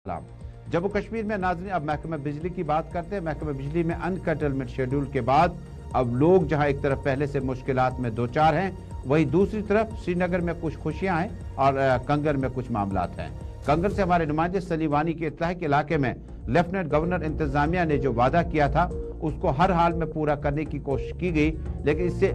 सलाम। जम्मू कश्मीर में नाज़रीन अब महकमा बिजली की बात करते हैं। महकमा बिजली में अनकर्टेलमेंट शेड्यूल के बाद अब लोग जहां एक तरफ पहले से मुश्किलात में दो चार हैं, वहीं दूसरी तरफ श्रीनगर में कुछ खुशियां हैं और कंगन में कुछ मामलात हैं। कंगन से हमारे नुमाइंदे सलीम वानी की इत्तला है कि इलाके में लेफ्टिनेंट गवर्नर इंतजामिया ने जो वादा किया था उसको हर हाल में पूरा करने की कोशिश की गई, लेकिन इससे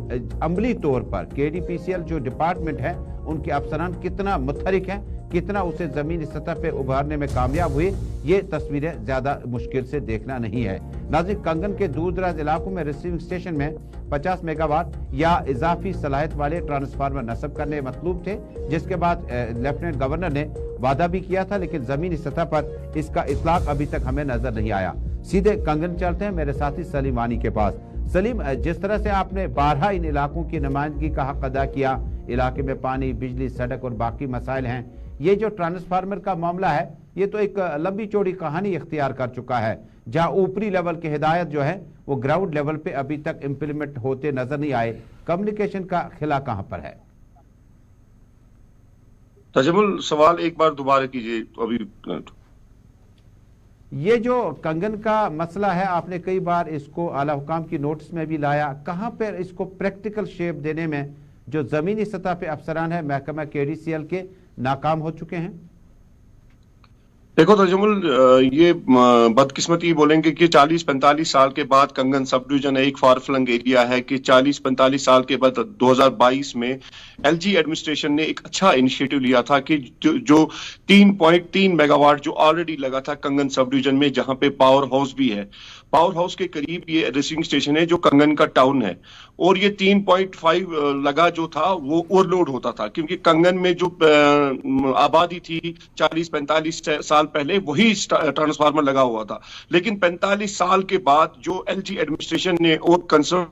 अमली तौर पर KDPCL जो डिपार्टमेंट है उनके अफसरान कितना मुतहरिक हैं, कितना उसे जमीनी सतह पे उभारने में कामयाब हुए, ये तस्वीरें ज्यादा मुश्किल से देखना नहीं है। नाज़रीन, कंगन के दूर दराज इलाकों में रिसीविंग स्टेशन में 50 मेगावाट या इजाफी सलाहियत वाले ट्रांसफार्मर नस्ब करने मतलूब थे, जिसके बाद लेफ्टिनेंट गवर्नर ने वादा भी किया था, लेकिन जमीनी सतह पर इसका इतलाक अभी तक हमें नजर नहीं आया। सीधे कंगन चलते हैं मेरे साथी सलीम वानी के पास। सलीम, जिस तरह से आपने बारहा इन इलाकों की नुमाइंदगी का हक अदा किया, इलाके में पानी, बिजली, सड़क और बाकी मसाइल हैं, ये जो ट्रांसफार्मर का मामला है ये तो एक लंबी चौड़ी कहानी इख्तियार कर चुका है, जहां ऊपरी लेवल की हिदायत जो है वो ग्राउंड लेवल पे अभी तक इंप्लीमेंट होते नजर नहीं आए। कम्युनिकेशन का खिला कहां पर है? तजमुल, सवाल एक बार दोबारा कीजिए। अभी ये जो कंगन का मसला है, आपने कई बार इसको आला हुकाम की नोटिस में भी लाया, कहां पर इसको प्रैक्टिकल शेप देने में जो जमीनी सतह पे अफसरान है महकमा KDCL के नाकाम हो चुके हैं? देखो तजमुल, ये बदकिस्मती बोलेंगे कि 40-45 साल के बाद कंगन सब डिवीजन एक फार फ्लंग एरिया है कि 40-45 साल के बाद 2022 में LG एडमिनिस्ट्रेशन ने एक अच्छा इनिशिएटिव लिया था कि जो 3.3 मेगावाट जो ऑलरेडी लगा था कंगन सब डिवीजन में, जहां पे पावर हाउस भी है, पावर हाउस के करीब ये रिसीविंग स्टेशन है जो कंगन का टाउन है, और ये 3.5 लगा जो था वो ओवरलोड होता था, क्योंकि कंगन में जो आबादी थी 40-45 साल पहले वही ट्रांसफार्मर लगा हुआ था। लेकिन 45 साल के बाद जो LG एडमिनिस्ट्रेशन ने और कंसर्न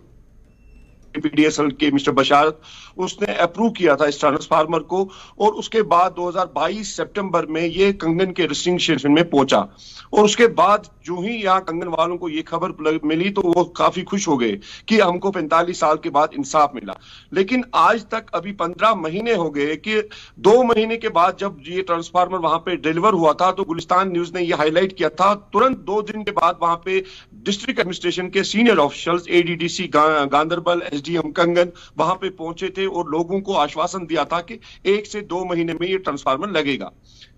PDSL के मिस्टर बशारत, उसने अप्रूव किया था इस ट्रांसफार्मर को, और उसके बाद 2022 सितंबर में ये कंगन के रिसीविंग स्टेशन में पहुंचा। और उसके बाद जो ही यहाँ कंगन वालों को ये खबर मिली तो वो काफी खुश हो गए कि हमको 45 साल के बाद इंसाफ मिला। लेकिन आज तक अभी 15 महीने हो गए कि 2 महीने के बाद जब ये ट्रांसफार्मर वहां पे डिलीवर हुआ था तो गुलिस्तान न्यूज ने ये हाईलाइट किया था, तुरंत 2 दिन के बाद वहां पे डिस्ट्रिक्ट एडमिनिस्ट्रेशन के senior officials ADDC Ganderbal, SDM कंगन वहां पे पहुंचे थे और लोगों को आश्वासन दिया था कि 1 से 2 महीने में ये ट्रांसफार्मर लगेगा।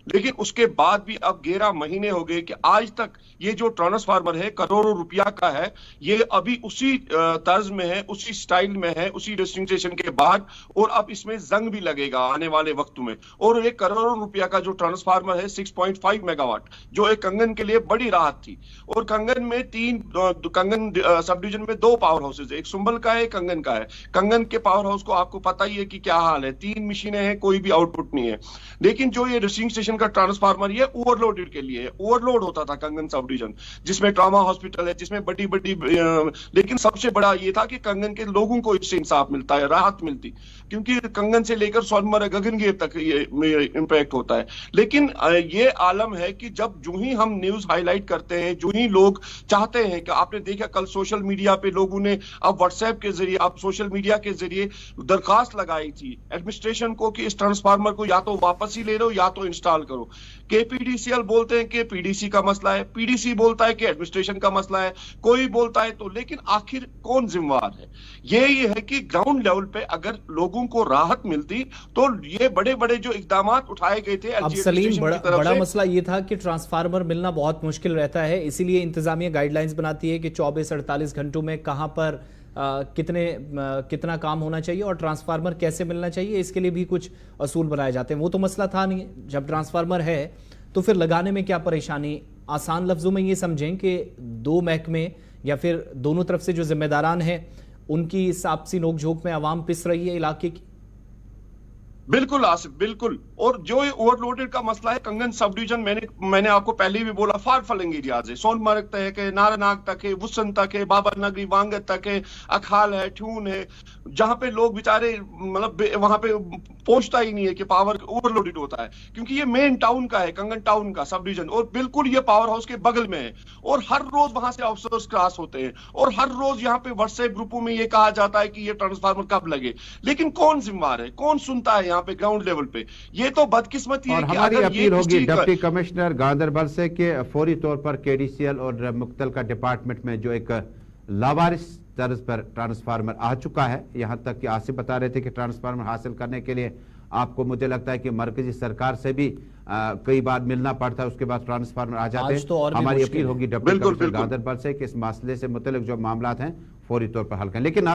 लेकिन उसके बाद भी अब 11 महीने हो गए कि आज तक ये जो ट्रांसफार्मर है करोड़ों रुपया का है, ये अभी उसी तर्ज में है, उसी स्टाइल में है, उसी रिसीविंग स्टेशन के बाद, और अब इसमें जंग भी लगेगा आने वाले वक्त में। और एक करोड़ों रुपया का जो ट्रांसफार्मर है 6.5 मेगावाट, जो एक कंगन के लिए बड़ी राहत थी। और कंगन में कंगन सब डिवीजन में 2 पावर हाउसेज है, एक सुंबल का है, एक कंगन का है। कंगन के पावर हाउस को आपको पता ही है कि क्या हाल है, 3 मशीनें हैं, कोई भी आउटपुट नहीं है। लेकिन जो ये रिसीविंग स्टेशन का ट्रांसफार्मर ये ओवरलोडेड के लिए, ओवरलोड होता था कंगन सब डिवीजन, जिसमें ट्रॉमा हॉस्पिटल है, जिसमें बड़ी बड़ी, लेकिन सबसे बड़ा ये था कि कंगन के लोगों को इससे इंसाफ मिलता है, राहत मिलती, क्योंकि कंगन से लेकर सोनमर्ग, गगनगीर तक ये इंपैक्ट होता है। लेकिन ये आलम है कि जब जो ही हम न्यूज हाईलाइट करते हैं, जो ही लोग चाहते हैं कि आपने देखा कल सोशल मीडिया पे लोगों ने अब व्हाट्सएप के जरिए, अब सोशल मीडिया के जरिए दरखास्त लगाई थी एडमिनिस्ट्रेशन को कि इस ट्रांसफार्मर को या तो वापस ही ले लो या तो इंस्टॉल करो। KPDCL बोलते हैं कि PDC का मसला है, PDC बोलता है कि एडमिनिस्ट्रेशन का मसला है, कोई बोलता है तो, लेकिन आखिर कौन जिम्मेवार है? ये है कि ग्राउंड लेवल पे अगर लोगों को राहत मिलती तो ये बड़े बड़े जो इकदाम उठाए गए थे। अब सलीम, बड़ा मसला ये था कि ट्रांसफार्मर मिलना बहुत मुश्किल रहता है, इसीलिए इंतजामिया गाइडलाइंस बनाती है कि 24-48 घंटों में कहां पर कितना काम होना चाहिए और ट्रांसफार्मर कैसे मिलना चाहिए, इसके लिए भी कुछ असूल बनाए जाते हैं। वो तो मसला था नहीं, जब ट्रांसफार्मर है तो फिर लगाने में क्या परेशानी? आसान लफ्जों में ये समझें कि 2 महकमे या फिर दोनों तरफ से जो जिम्मेदारान हैं उनकी आपसी नोकझोंक में आवाम पिस रही है इलाके की। बिल्कुल आसिफ, बिल्कुल। और जो ये ओवरलोडेड का मसला है कंगन सब डिवीजन, मैंने आपको पहले भी बोला, फार फ्लंग एरियाज है, सोनमर्ग तक है, नारानाग तक है, वुसन तक है, बाबा नगरी वांगत तक है, अखाल है, ठून है, जहां पे लोग बेचारे मतलब वहां पे पहुंचता ही नहीं है कि पावर ओवरलोडेड होता है, क्योंकि ये मेन टाउन का है, कंगन टाउन का सब डिवीजन, और बिल्कुल ये पावर हाउस के बगल में है। और हर रोज वहां से ऑफिसर्स क्रॉस होते हैं, और हर रोज यहाँ पे व्हाट्सएप ग्रुपों में ये कहा जाता है कि ये ट्रांसफार्मर कब लगे। लेकिन कौन जिम्मेवार है, कौन सुनता है यहाँ पे ग्राउंड लेवल पे। ये तो बदकिस्मती है और कि हमारी अगर ये अपील होगी किसी का- डिप्टी कमिश्नर गांधरबल से कि फौरी तौर पर केडीसीएल और मुख्तलका डिपार्टमेंट में जो एक लावारिस तर्ज पर ट्रांसफार्मर आ चुका है, यहां तक कि आसिफ बता रहे थे कि ट्रांसफार्मर हासिल करने के लिए आपको, मुझे लगता है कि मरकजी सरकार से भी कई बार मिलना पड़ता है, उसके बाद ट्रांसफार्मर आ जाते आज तो और हैं। भी हमारी मुश्किल अपील है। होगी डिप्टी बिल्कुल, कमिश्नर बिल्कुल। गांधरबल से कि इस मसले से मुतल्लिक जो मामला हैं फौरी तौर पर हल करें। लेकिन